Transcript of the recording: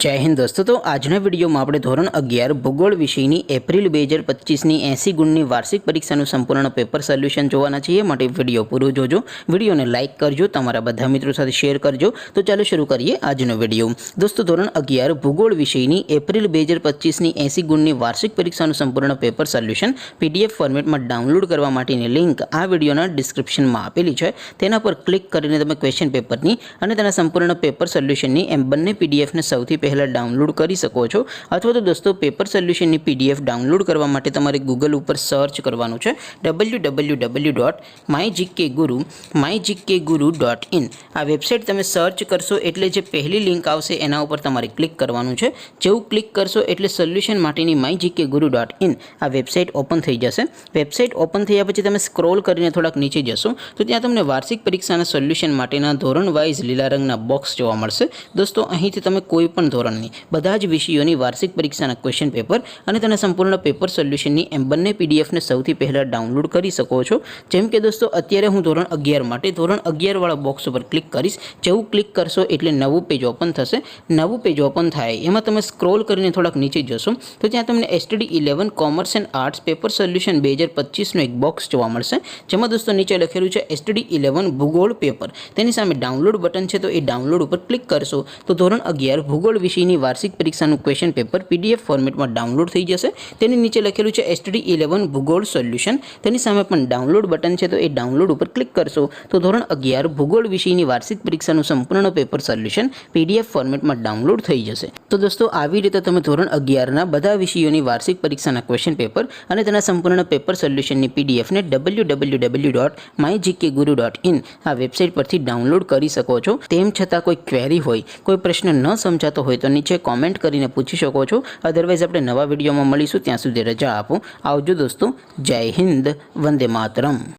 जय हिंद दोस्तों। तो आजना विडियो में આપણે ધોરણ 11 ભૂગોળ વિષયની એપ્રિલ 2025ની 80 ગુણની વાર્ષિક પરીક્ષાનું સંપૂર્ણ પેપર સોલ્યુશન જોવાના છીએ। માટે વિડિયો પૂરો જોજો, વિડિયોને લાઈક કરજો, તમારા બધા મિત્રો સાથે શેર કરજો। તો ચાલો શરૂ કરીએ આજનો વિડિયો। દોસ્તો ધોરણ 11 ભૂગોળ વિષયની એપ્રિલ 2025ની 80 ગુણની વાર્ષિક પરીક્ષાનું સંપૂર્ણ પેપર સોલ્યુશન પીડીએફ ફોર્મેટમાં ડાઉનલોડ કરવા માટેની લિંક આ વિડિયોના ડિસ્ક્રિપ્શનમાં આપેલી છે। તેના પર ક્લિક કરીને તમે ક્વેશ્ચન પેપરની અને તેના સંપૂર્ણ પેપર સોલ્યુશનની એમ બંને પીડીએફને સૌથી पहला डाउनलॉड करी सको छो। अथवा तो दोस्तों पेपर सोल्यूशन की पीडीएफ डाउनलॉड करवा माटे तमारे गूगल पर सर्च करवानुं छे www.mygkguru.in। आ वेबसाइट तमे सर्च करशो एटले जे पहली लिंक आवशे एना उपर तमारे क्लिक करवानुं छे। जेवुं क्लिक करशो एटले सोल्यूशन माटेनी mygkguru.in आ वेबसाइट ओपन थई जशे। वेबसाइट ओपन थया पछी तमे स्क्रॉल करीने थोड़ाक नीचे जशो तो त्यां तमने वार्षिक परीक्षाना सोल्यूशन माटेना धोरण वाइज लीला रंगना बॉक्स जोवा मळशे। दोस्तों અહીંથી તમે કોઈ પણ ધોરણની બધા જ વિષયોની વાર્ષિક પરીક્ષાના ક્વેશ્ચન પેપર અને તેના સંપૂર્ણ પેપર સોલ્યુશનની એમ બંને પીડીએફને સૌથી પહેલા ડાઉનલોડ કરી શકો છો। જેમ કે દોસ્તો અત્યારે હું ધોરણ 11 માટે ધોરણ 11 વાળા બોક્સ ઉપર ક્લિક કરીશ। જેવું ક્લિક કરશો એટલે નવું પેજ ઓપન થશે। નવું પેજ ઓપન થાય એમાં તમે સ્ક્રોલ કરીને થોડાક નીચે જશો તો ત્યાં તમને STD 11 commerce and arts paper solution 2025 નો એક બોક્સ જોવા મળશે। જેમાં દોસ્તો નીચે લખેલું છે STD 11 ભૂગોળ પેપર। તેની સામે ડાઉનલોડ બટન છે તો એ ડાઉનલોડ ઉપર ક્લિક કરશો તો ધોરણ 11 ભૂગોળ વિષયની વાર્ષિક પરીક્ષાનું ક્વેશ્ચન પેપર પીડીએફ ફોર્મેટમાં ડાઉનલોડ થઈ જશે। તેની નીચે લખેલું છે STD 11 ભૂગોળ સોલ્યુશન। તેની સામે પણ ડાઉનલોડ બટન છે તો એ ડાઉનલોડ ઉપર ક્લિક કરશો તો ધોરણ 11 ભૂગોળ વિષયની વાર્ષિક પરીક્ષાનું સંપૂર્ણ પેપર સોલ્યુશન પીડીએફ ફોર્મેટમાં ડાઉનલોડ થઈ જશે। તો દોસ્તો આવી રીતે તમે ધોરણ 11 ના બધા વિષયોની વાર્ષિક પરીક્ષાના ક્વેશ્ચન પેપર અને તેના સંપૂર્ણ પેપર સોલ્યુશનની પીડીએફને www.mygkguru.in આ વેબસાઇટ પરથી ડાઉનલોડ કરી શકો છો। તેમ છતાં કોઈ ક્વેરી હોય, કોઈ પ્રશ્ન ન સમજાતો હોય તો નીચે कॉमेंट करीने पूछी सको छो। अदरवाइज अपने नवा विडियो में मळीशुं, त्यां सुधी रजा आपो। आवजो दोस्तों। जय हिंद, वंदे मातरम।